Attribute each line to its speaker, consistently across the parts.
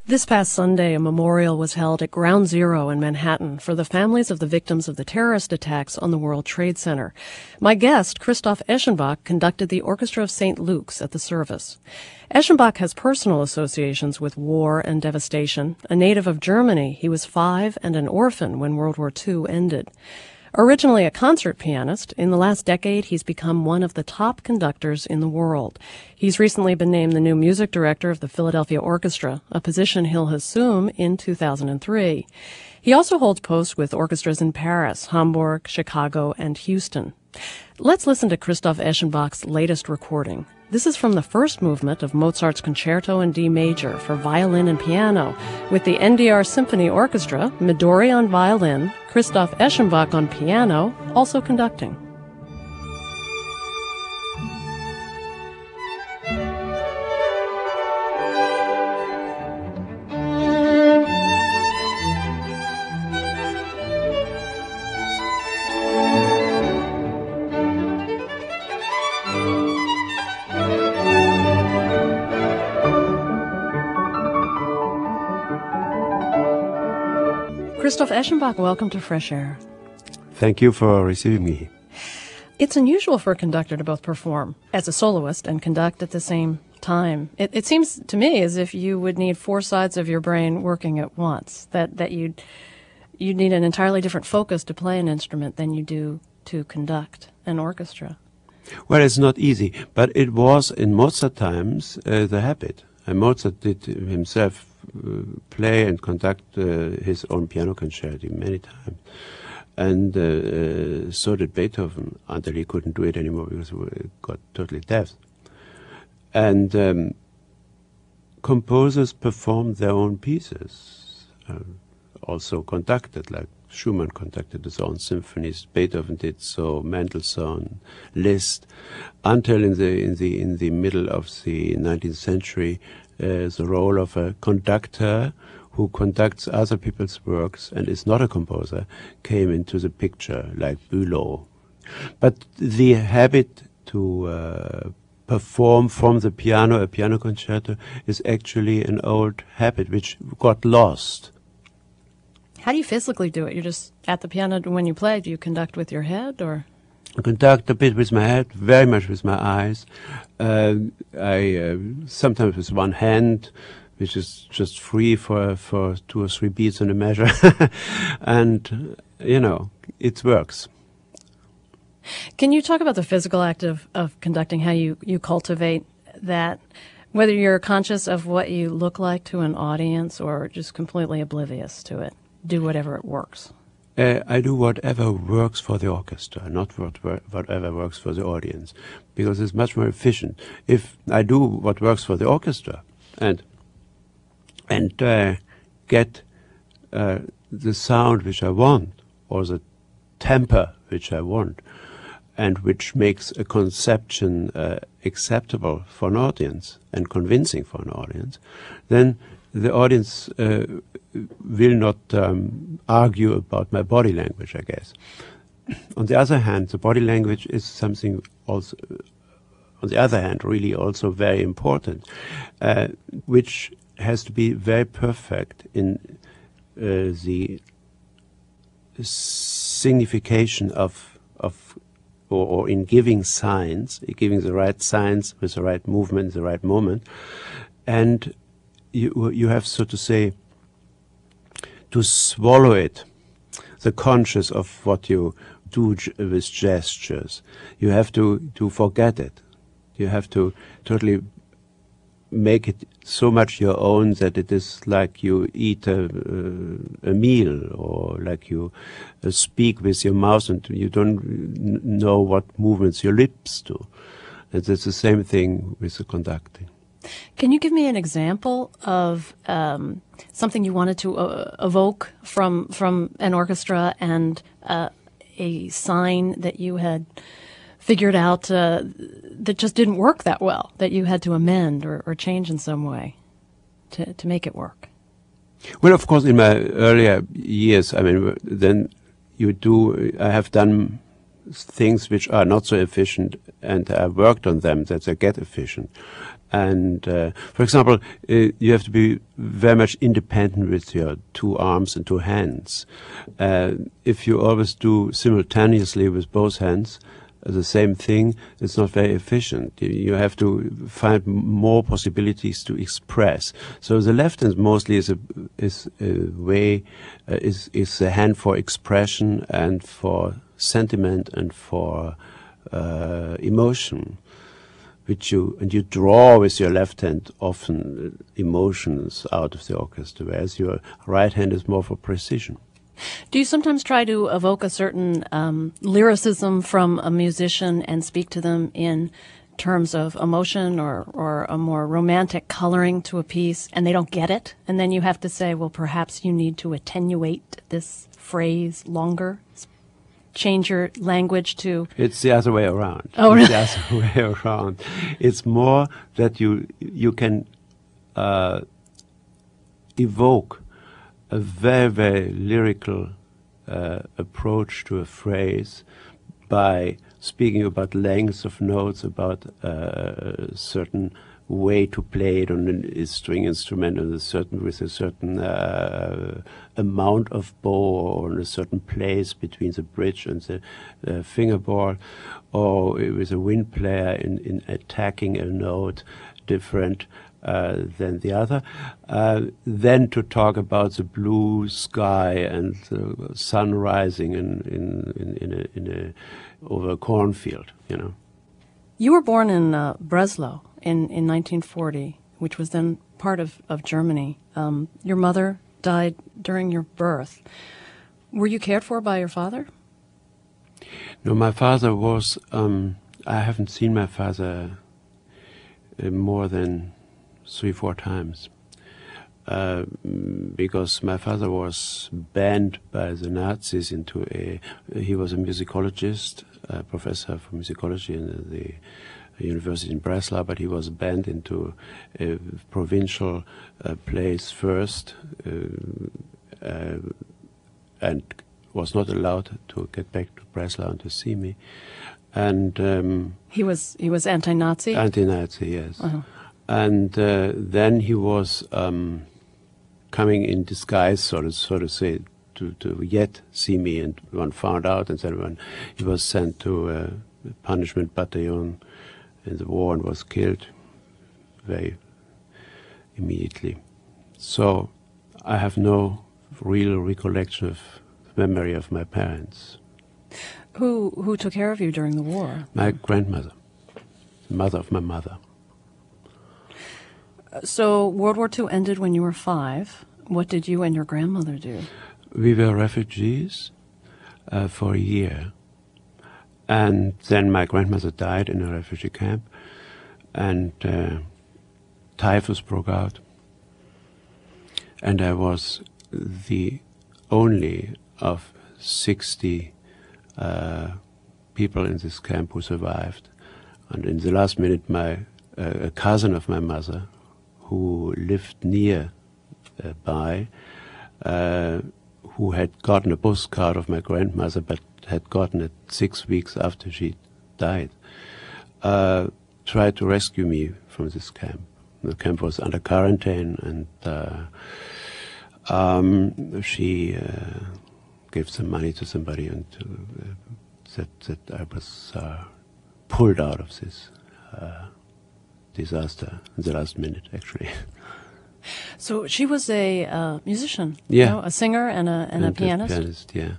Speaker 1: This past Sunday, a memorial was held at Ground Zero in Manhattan for the families of the victims of the terrorist attacks on the World Trade Center. My guest, Christoph Eschenbach, conducted the Orchestra of St. Luke's at the service. Eschenbach has personal associations with war and devastation. A native of Germany, he was 5 and an orphan when World War II ended. Originally a concert pianist, in the last decade he's become one of the top conductors in the world. He's recently been named the new music director of the Philadelphia Orchestra, a position he'll assume in 2003. He also holds posts with orchestras in Paris, Hamburg, Chicago, and Houston. Let's listen to Christoph Eschenbach's latest recording. This is from the first movement of Mozart's Concerto in D major for violin and piano, with the National Symphony Orchestra, Midori on violin, Christoph Eschenbach on piano, also conducting. Christoph Eschenbach, welcome to Fresh Air.
Speaker 2: Thank you for receiving me.
Speaker 1: It's unusual for a conductor to both perform as a soloist and conduct at the same time. It seems to me as if you would need 4 sides of your brain working at once, that you'd need an entirely different focus to play an instrument than you do to conduct an orchestra.
Speaker 2: Well, it's not easy, but it was in Mozart times the habit. And Mozart did himself play and conduct his own piano concerti many times. And so did Beethoven, until he couldn't do it anymore because he got totally deaf. And composers performed their own pieces, also conducted, like Schumann conducted his own symphonies, Beethoven did so, Mendelssohn, Liszt, until in the middle of the 19th century, the role of a conductor who conducts other people's works and is not a composer came into the picture, like Bülow. But the habit to perform from the piano a piano concerto is actually an old habit which got lost.
Speaker 1: How do you physically do it? You're just at the piano when you play. Do you conduct with your head, or?
Speaker 2: I conduct a bit with my head, very much with my eyes. I sometimes with one hand, which is just free for 2 or 3 beats on a measure, and it works.
Speaker 1: Can you talk about the physical act of conducting? How you cultivate that? Whether you're conscious of what you look like to an audience or just completely oblivious to it. Do whatever it works.
Speaker 2: I do whatever works for the orchestra, not whatever works for the audience, because it's much more efficient. If I do what works for the orchestra and get the sound which I want, or the temper which I want, and which makes a conception acceptable for an audience and convincing for an audience, then the audience will not argue about my body language, I guess. On the other hand, the body language is something also, on the other hand, really also very important, which has to be very perfect in the signification or in giving signs, giving the right signs with the right movement, the right moment, and you have, so to say, to swallow it, the conscious of what you do with gestures. You have to forget it. You have to totally make it so much your own that it is like you eat a meal, or like you speak with your mouth and you don't know what movements your lips do. And it's the same thing with the conducting.
Speaker 1: Can you give me an example of something you wanted to evoke from an orchestra, and a sign that you had figured out that just didn't work that well, that you had to amend or change in some way to make it work?
Speaker 2: Well, of course, in my earlier years, I mean, then I have done things which are not so efficient, and I worked on them that they get efficient. And for example, you have to be very much independent with your two arms and two hands. If you always do simultaneously with both hands the same thing, it's not very efficient. You have to find more possibilities to express. So the left hand mostly is a hand for expression and for sentiment and for emotion. You draw with your left hand often emotions out of the orchestra, whereas your right hand is more for precision.
Speaker 1: Do you sometimes try to evoke a certain lyricism from a musician and speak to them in terms of emotion or a more romantic coloring to a piece, and they don't get it? And then you have to say, well, perhaps you need to attenuate this phrase longer? Change your language to...
Speaker 2: It's the other way around.
Speaker 1: Oh, really?
Speaker 2: It's the other way around. It's more that you can evoke a very, very lyrical approach to a phrase by speaking about lengths of notes, about a certain way to play it on a string instrument with a certain amount of bow, or in a certain place between the bridge and the fingerboard, or with a wind player in attacking a note different than the other. Then to talk about the blue sky and the sun rising over a cornfield, you know.
Speaker 1: You were born in Breslau in 1940, which was then part of Germany. Your mother died during your birth. Were you cared for by your father?
Speaker 2: No, my father was... I haven't seen my father more than 3-4 times, because my father was banned by the Nazis into he was a musicologist, a professor for musicology in the university in Breslau, but he was banned into a provincial place first, and was not allowed to get back to Breslau and to see me. And
Speaker 1: he was anti-Nazi?
Speaker 2: Anti-Nazi, yes.
Speaker 1: Uh-huh.
Speaker 2: And then he was coming in disguise, so to say, to yet see me, and one found out, and then he was sent to a punishment battalion in the war and was killed very immediately. So I have no real recollection of memory of my parents.
Speaker 1: Who took care of you during the war?
Speaker 2: My grandmother, the mother of my mother.
Speaker 1: So World War II ended when you were 5. What did you and your grandmother do?
Speaker 2: We were refugees for a year. And then my grandmother died in a refugee camp, and typhus broke out. And I was the only of 60 people in this camp who survived. And in the last minute, a cousin of my mother, who lived near by, who had gotten a postcard of my grandmother, but had gotten it 6 weeks after she died, tried to rescue me from this camp. The camp was under quarantine, and she gave some money to somebody, and said that I was pulled out of this disaster in the last minute, actually.
Speaker 1: So she was a musician,
Speaker 2: yeah,
Speaker 1: you know, a singer and a pianist?
Speaker 2: A pianist, yeah.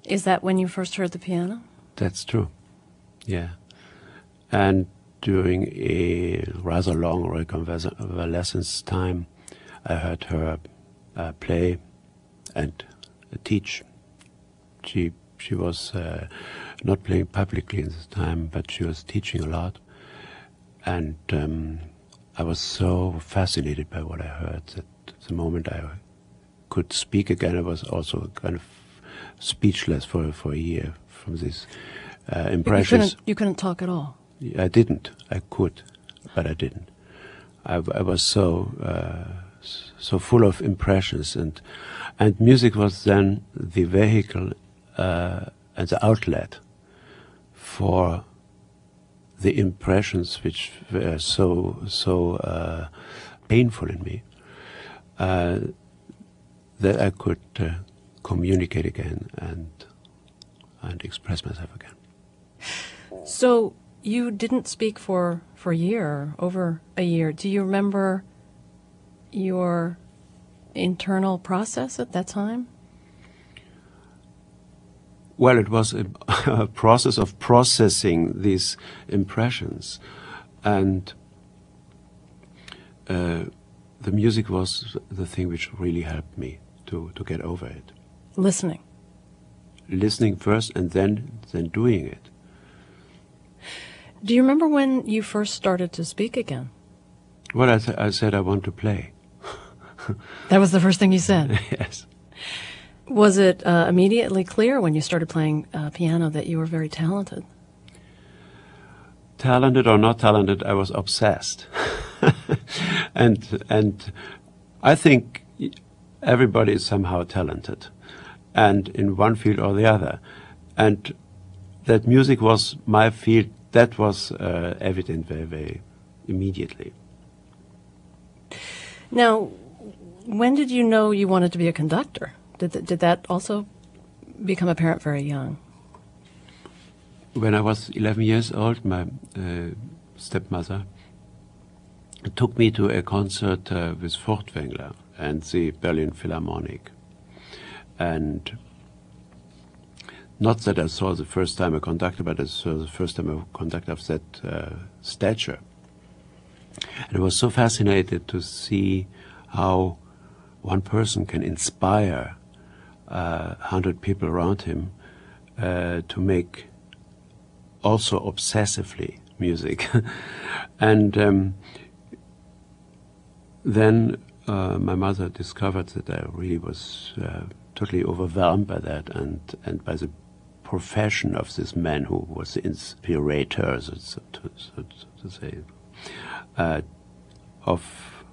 Speaker 1: Is that when you first heard the piano?
Speaker 2: That's true, yeah. And during a rather long reconvalescence time, I heard her play and teach. She was not playing publicly in this time, but she was teaching a lot. And I was so fascinated by what I heard that the moment I could speak again, I was also kind of speechless for a year from these impressions.
Speaker 1: You couldn't talk at all?
Speaker 2: I didn't. I could, but I didn't. I was so full of impressions, and music was then the vehicle and the outlet for the impressions which were so painful in me, that I could communicate again and express myself again.
Speaker 1: So you didn't speak for a year, over a year. Do you remember your internal process at that time?
Speaker 2: Well, it was a process of processing these impressions, and the music was the thing which really helped me to get over it. Listening first, and then doing it.
Speaker 1: Do you remember when you first started to speak again?
Speaker 2: Well, I said I want to play.
Speaker 1: That was the first thing you said?
Speaker 2: Yes.
Speaker 1: Was it immediately clear when you started playing piano that you were very talented?
Speaker 2: Talented or not talented, I was obsessed. and I think everybody is somehow talented, and in one field or the other. And that music was my field. That was evident very, very immediately.
Speaker 1: Now, when did you know you wanted to be a conductor? Did that also become apparent very young?
Speaker 2: When I was 11 years old, my stepmother took me to a concert with Furtwängler and the Berlin Philharmonic. And not that I saw the first time a conductor, but I saw the first time a conductor of that stature. And I was so fascinated to see how one person can inspire 100 people around him to make also obsessively music. And then my mother discovered that I really was totally overwhelmed by that, and by the profession of this man who was the inspirator, so to say, of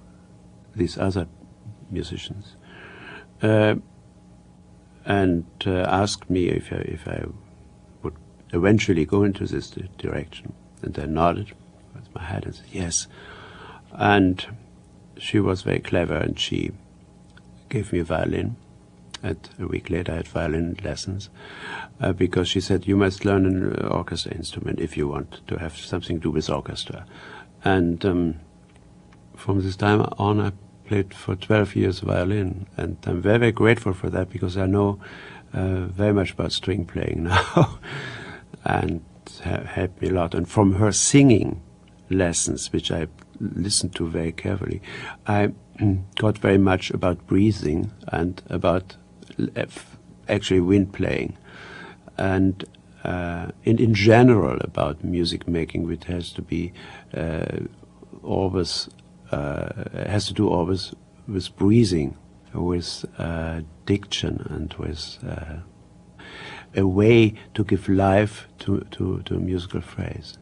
Speaker 2: these other musicians, and asked me if I would eventually go into this direction. And I nodded with my head and said yes. And she was very clever, and she gave me a violin. And a week later I had violin lessons, because she said, you must learn an orchestra instrument if you want to have something to do with orchestra. And from this time on I played for 12 years violin, and I'm very, very grateful for that, because I know very much about string playing now, and helped me a lot. And from her singing lessons, which I listened to very carefully, I got very much about breathing and about actually wind playing, and in general about music making, which has to be always has to do always with breathing, with diction, and with a way to give life to a musical phrase.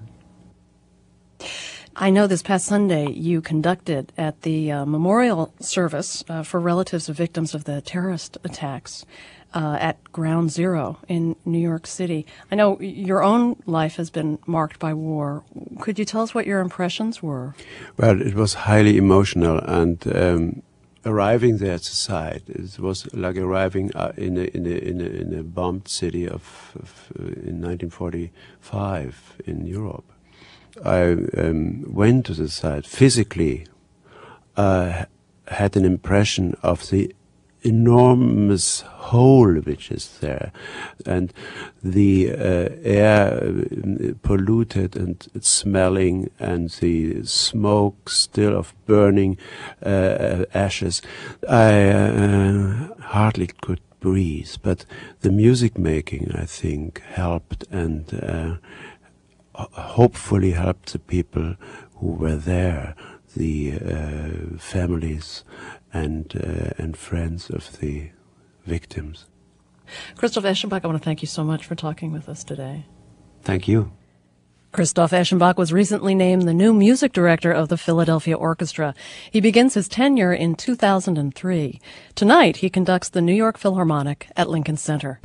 Speaker 1: I know this past Sunday you conducted at the memorial service for relatives of victims of the terrorist attacks at Ground Zero in New York City. I know your own life has been marked by war. Could you tell us what your impressions were?
Speaker 2: Well, it was highly emotional, and arriving there at the site, it was like arriving in a bombed city in 1945 in Europe. I went to the site physically, had an impression of the enormous hole which is there, and the air polluted and smelling, and the smoke still of burning ashes. I hardly could breathe, but the music making, I think, helped, and hopefully helped the people who were there, the families and friends of the victims.
Speaker 1: Christoph Eschenbach, I want to thank you so much for talking with us today.
Speaker 2: Thank you.
Speaker 1: Christoph Eschenbach was recently named the new music director of the Philadelphia Orchestra. He begins his tenure in 2003. Tonight, he conducts the New York Philharmonic at Lincoln Center.